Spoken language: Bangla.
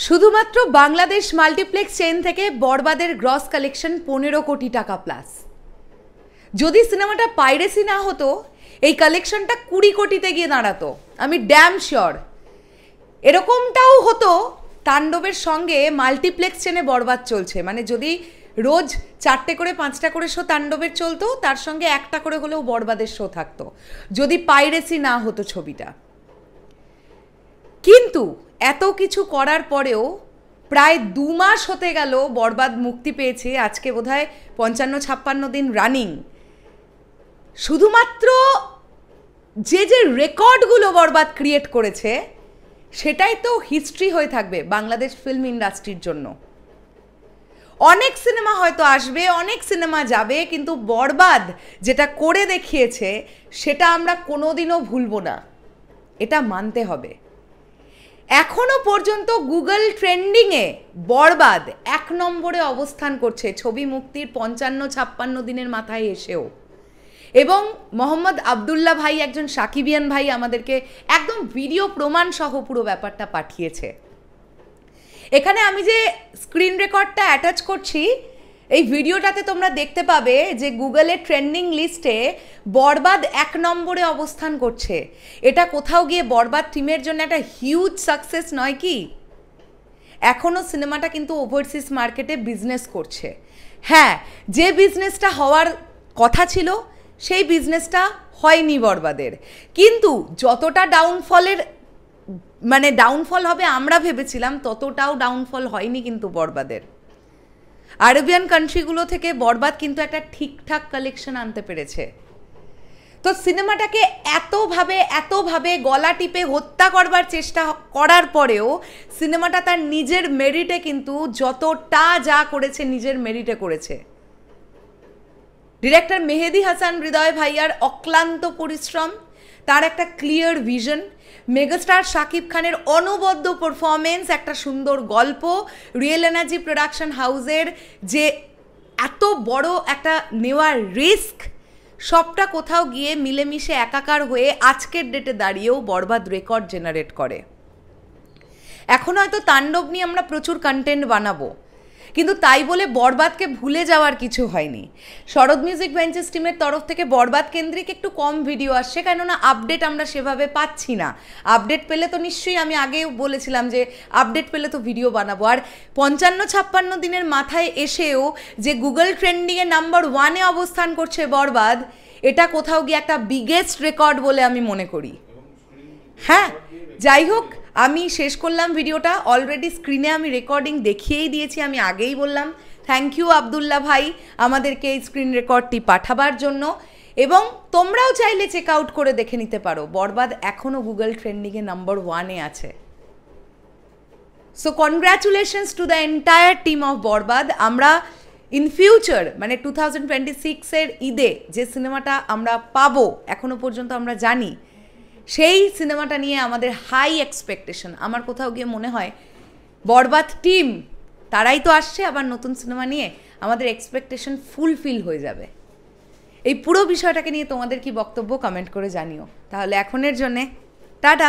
শুধুমাত্র বাংলাদেশ মাল্টিপ্লেক্স চেইন থেকে বরবাদের গ্রস কালেকশন 15 কোটি টাকা প্লাস। যদি সিনেমাটা পাইরেসি না হতো এই কালেকশনটা 20 কোটিতে গিয়ে দাঁড়াতো, আমি ড্যাম শিওর। এরকমটাও হতো তাণ্ডবের সঙ্গে মাল্টিপ্লেক্স চেনে বরবাদ চলছে, মানে যদি রোজ 4টে করে 5টা করে শো তাণ্ডবের চলতো, তার সঙ্গে একটা করে হলেও বরবাদের শো থাকতো, যদি পাইরেসি না হতো ছবিটা। কিন্তু এত কিছু করার পরেও প্রায় 2 মাস হতে গেল বরবাদ মুক্তি পেয়েছে, আজকে বোধহয় 55-56 দিন রানিং। শুধুমাত্র যে রেকর্ডগুলো বরবাদ ক্রিয়েট করেছে সেটাই তো হিস্ট্রি হয়ে থাকবে বাংলাদেশ ফিল্ম ইন্ডাস্ট্রির জন্য। অনেক সিনেমা হয়তো আসবে, অনেক সিনেমা যাবে, কিন্তু বরবাদ যেটা করে দেখিয়েছে সেটা আমরা কোনোদিনও ভুলব না, এটা মানতে হবে। এখনো পর্যন্ত গুগল ট্রেন্ডিংয়ে বরবাদ 1 নম্বরে অবস্থান করছে ছবি মুক্তির 55-56 দিনের মাথায় এসেও। এবং মোহাম্মদ আবদুল্লাহ ভাই, একজন সাকিবিয়ান ভাই, আমাদেরকে একদম ভিডিও প্রমাণ সহ পুরো ব্যাপারটা পাঠিয়েছে। এখানে আমি যে স্ক্রিন রেকর্ডটা অ্যাটাচ করছি, এই ভিডিওটাতে তোমরা দেখতে পাবে যে গুগলের ট্রেন্ডিং লিস্টে বরবাদ 1 নম্বরে অবস্থান করছে। এটা কোথাও গিয়ে বরবাদ টিমের জন্য একটা হিউজ সাকসেস নয় কি? এখনও সিনেমাটা কিন্তু ওভারসিজ মার্কেটে বিজনেস করছে। হ্যাঁ, যে বিজনেসটা হওয়ার কথা ছিল সেই বিজনেসটা হয়নি বরবাদের, কিন্তু যতটা ডাউনফল হবে আমরা ভেবেছিলাম ততটাও ডাউনফল হয়নি কিন্তু বরবাদের। আরবিয়ান কান্ট্রিগুলো থেকে বরবাদ কিন্তু একটা ঠিকঠাক কালেকশন আনতে পেরেছে। তো সিনেমাটাকে এতভাবে গলা টিপে হত্যা করবার চেষ্টা করার পরেও সিনেমাটা তার নিজের মেরিটে কিন্তু যতটা যা করেছে নিজের মেরিটে করেছে। ডিরেক্টর মেহেদি হাসান হৃদয় ভাইয়ার অক্লান্ত পরিশ্রম, তার একটা ক্লিয়ার ভিশন, মেগাস্টার শাকিব খানের অনবদ্য পারফরমেন্স, একটা সুন্দর গল্প, রিয়েল এনার্জি প্রোডাকশন হাউসের যে এত বড় একটা নেওয়ার রিস্ক, সবটা কোথাও গিয়ে মিলেমিশে একাকার হয়ে আজকের ডেটে দাঁড়িয়েও বরবাদ রেকর্ড জেনারেট করে। এখন হয়তো তাণ্ডব নিয়ে আমরা প্রচুর কন্টেন্ট বানাবো, কিন্তু তাই বলে বরবাদকে ভুলে যাওয়ার কিছু হয়নি। শরৎ মিউজিক ভেঞ্চার্স টিমের তরফ থেকে বরবাদ কেন্দ্রিক একটু কম ভিডিও আসছে, কেননা আপডেট আমরা সেভাবে পাচ্ছি না। আপডেট পেলে তো নিশ্চয়ই, আমি আগেও বলেছিলাম যে আপডেট পেলে তো ভিডিও বানাবো। আর 55-56 দিনের মাথায় এসেও যে গুগল ট্রেন্ডিংয়ে নাম্বার 1-এ অবস্থান করছে বরবাদ, এটা কোথাও গিয়ে একটা বিগেস্ট রেকর্ড বলে আমি মনে করি। হ্যাঁ, যাই হোক, আমি শেষ করলাম ভিডিওটা। অলরেডি স্ক্রিনে আমি রেকর্ডিং দেখিয়েই দিয়েছি, আমি আগেই বললাম। থ্যাংক ইউ আবদুল্লাহ ভাই আমাদেরকে এই স্ক্রিন রেকর্ডটি পাঠাবার জন্য। এবং তোমরাও চাইলে চেক আউট করে দেখে নিতে পারো, বরবাদ এখনও গুগল ট্রেন্ডিংয়ে নাম্বার 1-এ আছে। So congratulations to the entire team of বরবাদ। আমরা ইন ফিউচার, মানে 2026-এর ঈদে যে সিনেমাটা আমরা পাবো এখনো পর্যন্ত আমরা জানি, সেই সিনেমাটা নিয়ে আমাদের হাই এক্সপেকটেশন। আমার কোথাও গিয়ে মনে হয় বরবাদ টিম তারাই তো আসছে আবার নতুন সিনেমা নিয়ে, আমাদের এক্সপেকটেশন ফুলফিল হয়ে যাবে। এই পুরো বিষয়টাকে নিয়ে তোমাদের কি বক্তব্য কমেন্ট করে জানিও। তাহলে এখনের জন্যে টাটা।